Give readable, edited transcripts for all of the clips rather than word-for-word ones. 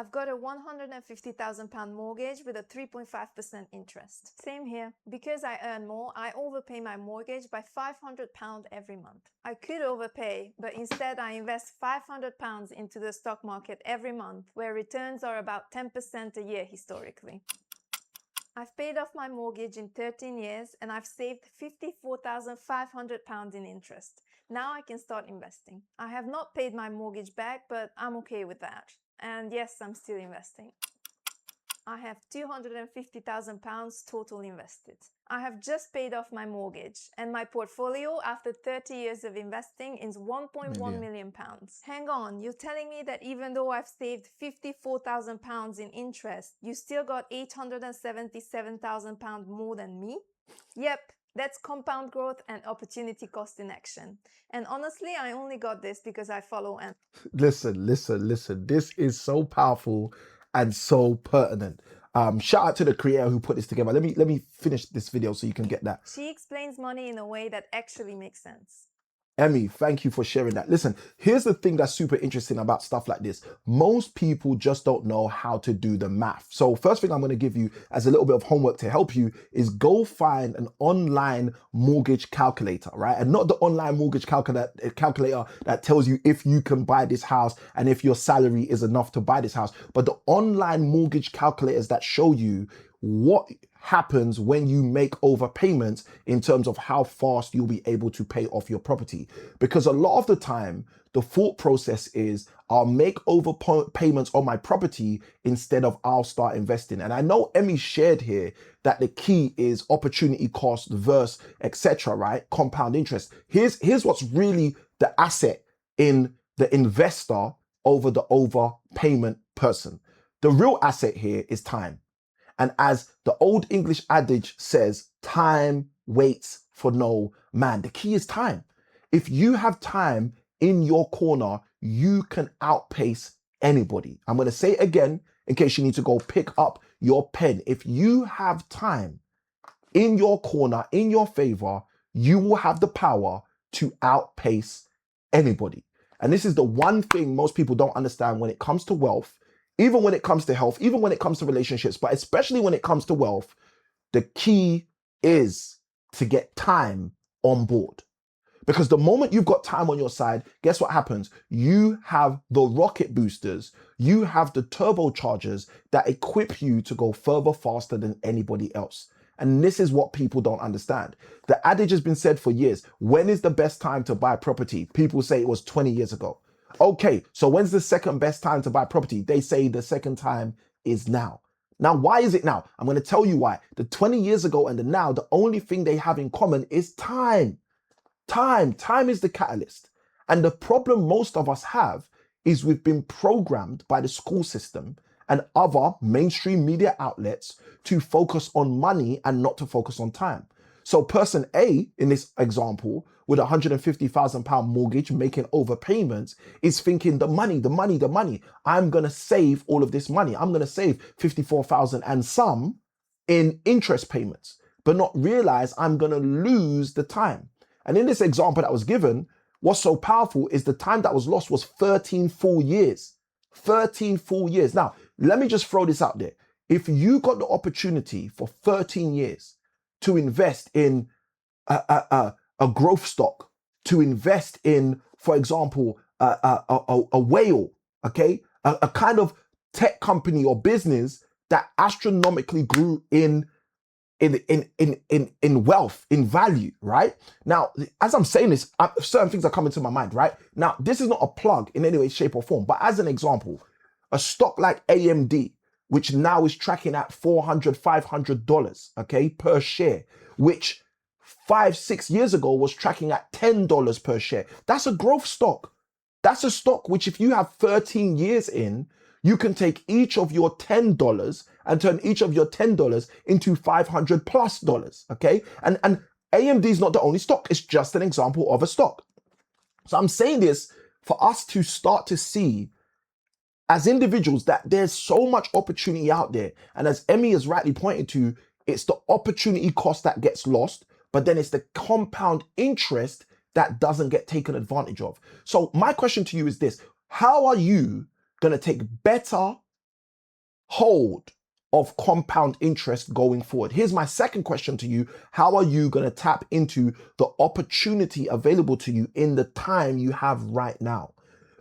I've got a £150,000 mortgage with a 3.5% interest. Same here. Because I earn more, I overpay my mortgage by £500 every month. I could overpay, but instead I invest £500 into the stock market every month, where returns are about 10% a year historically. I've paid off my mortgage in 13 years and I've saved £54,500 in interest. Now I can start investing. I have not paid my mortgage back, but I'm okay with that. And yes, I'm still investing. I have £250,000 total invested. I have just paid off my mortgage, and my portfolio after 30 years of investing is £1.1 million. Hang on, you're telling me that even though I've saved £54,000 in interest, you still got £877,000 more than me? Yep. That's compound growth and opportunity cost in action. And honestly, I only got this because I follow and Listen. This is so powerful and so pertinent. Shout out to the creator who put this together. Let me finish this video so you can get that. she explains money in a way that actually makes sense. Emmy, thank you for sharing that. Listen, here's the thing that's super interesting about stuff like this. Most people just don't know how to do the math. So first thing I'm going to give you as a little bit of homework to help you is go find an online mortgage calculator, right? And not the online mortgage calculator that tells you if you can buy this house and if your salary is enough to buy this house, but the online mortgage calculators that show you what happens when you make overpayments in terms of how fast you'll be able to pay off your property. Because a lot of the time, the thought process is I'll make overpayments on my property instead of I'll start investing. And I know Emmy shared here that the key is opportunity cost versus etc., right? Compound interest. Here's what's really the asset in the investor over the overpayment person. The real asset here is time. And as the old English adage says, time waits for no man. The key is time. If you have time in your corner, you can outpace anybody. I'm going to say it again in case you need to go pick up your pen. If you have time in your corner, in your favor, you will have the power to outpace anybody. And this is the one thing most people don't understand when it comes to wealth. Even when it comes to health, even when it comes to relationships, but especially when it comes to wealth, the key is to get time on board. Because the moment you've got time on your side, guess what happens? You have the rocket boosters, you have the turbochargers that equip you to go further faster than anybody else. And this is what people don't understand. The adage has been said for years. When is the best time to buy property? People say it was 20 years ago. Okay, so when's the second best time to buy property? They say the second time is now. Now, why is it now? I'm going to tell you why. The 20 years ago and the now, the only thing they have in common is time. Time is the catalyst. And the problem most of us have is we've been programmed by the school system and other mainstream media outlets to focus on money and not to focus on time. So person A in this example with a £150,000 mortgage making overpayments is thinking the money. I'm going to save all of this money. I'm going to save 54,000 and some in interest payments, but not realize I'm going to lose the time. And in this example that was given, what's so powerful is the time that was lost was 13 full years. 13 full years. Now, let me just throw this out there. If you got the opportunity for 13 years to invest in a growth stock, to invest in, for example, a whale, okay, a kind of tech company or business that astronomically grew in wealth, in value, right? Now, as I'm saying this, certain things are coming to my mind, right? Now, this is not a plug in any way, shape, or form, but as an example, a stock like AMD, which now is tracking at $400, $500, okay, per share, which 5-6 years ago was tracking at $10 per share. That's a growth stock. That's a stock which, if you have 13 years in, you can take each of your $10 and turn each of your $10 into $500+, okay? And AMD is not the only stock. It's just an example of a stock. So I'm saying this for us to start to see as individuals that there's so much opportunity out there. And as Emmy has rightly pointed to, it's the opportunity cost that gets lost, but then it's the compound interest that doesn't get taken advantage of. So my question to you is this: how are you going to take better hold of compound interest going forward. Here's my second question to you. How are you going to tap into the opportunity available to you in the time you have right now?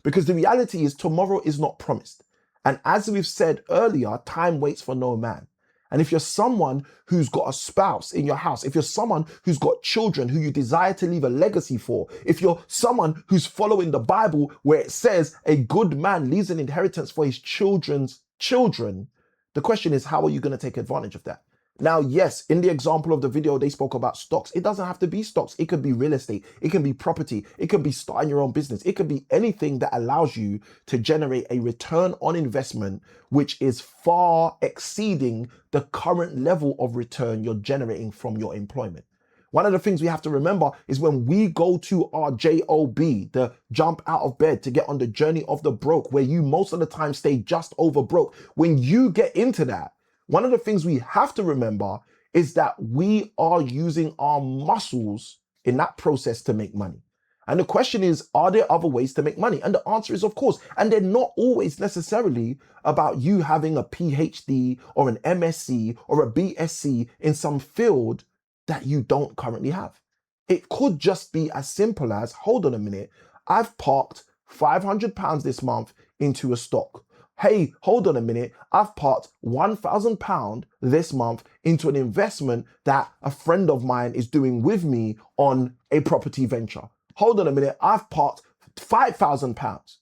Because the reality is tomorrow is not promised. And as we've said earlier, time waits for no man. And if you're someone who's got a spouse in your house, if you're someone who's got children who you desire to leave a legacy for, if you're someone who's following the Bible where it says a good man leaves an inheritance for his children's children, the question is, how are you going to take advantage of that? Now, yes, in the example of the video, they spoke about stocks. It doesn't have to be stocks. It could be real estate. It can be property. It could be starting your own business. It could be anything that allows you to generate a return on investment, which is far exceeding the current level of return you're generating from your employment. One of the things we have to remember is when we go to our JOB, the jump out of bed to get on the journey of the broke, where you most of the time stay just over broke. When you get into that, one of the things we have to remember is that we are using our muscles in that process to make money. And the question is, are there other ways to make money? And the answer is, of course. And they're not always necessarily about you having a PhD or an MSc or a BSc in some field that you don't currently have. It could just be as simple as, hold on a minute, I've parked £500 this month into a stock. Hey, hold on a minute, I've parked £1,000 this month into an investment that a friend of mine is doing with me on a property venture. Hold on a minute, I've parked £5,000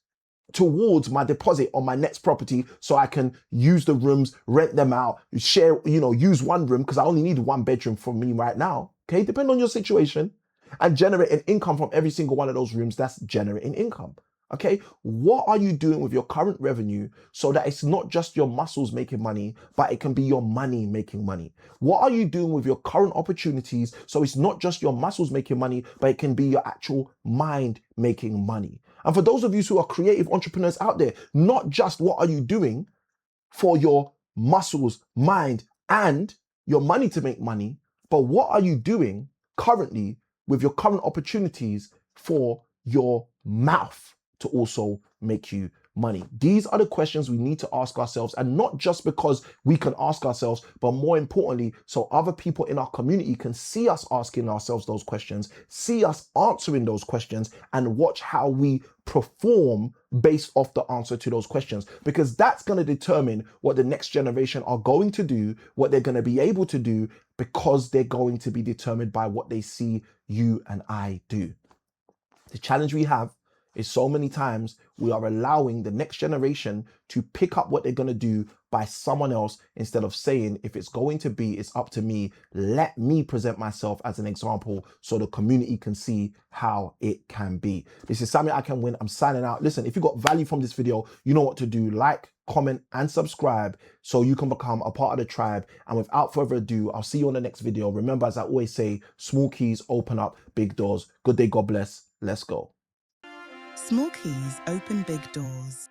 towards my deposit on my next property so I can use the rooms, rent them out, share, use one room because I only need one bedroom for me right now. Okay, depend on your situation, and generate an income from every single one of those rooms. That's generating income. Okay, what are you doing with your current revenue so that it's not just your muscles making money, but it can be your money making money? What are you doing with your current opportunities so it's not just your muscles making money, but it can be your actual mind making money? And for those of you who are creative entrepreneurs out there, not just what are you doing for your muscles, mind, and your money to make money, but what are you doing currently with your current opportunities for your mouth to also make you money? These are the questions we need to ask ourselves, and not just because we can ask ourselves, but more importantly, so other people in our community can see us asking ourselves those questions, see us answering those questions, and watch how we perform based off the answer to those questions, because that's going to determine what the next generation are going to do, what they're going to be able to do, because they're going to be determined by what they see you and I do. The challenge we have is so many times we are allowing the next generation to pick up what they're going to do by someone else, instead of saying, if it's going to be, it's up to me. Let me present myself as an example so the community can see how it can be. This is Sammy ICanWin. I'm signing out. Listen, if you got value from this video, you know what to do. Like, comment, and subscribe so you can become a part of the tribe. And without further ado, I'll see you on the next video. Remember, as I always say, small keys open up big doors. Good day, God bless. Let's go. Small keys open big doors.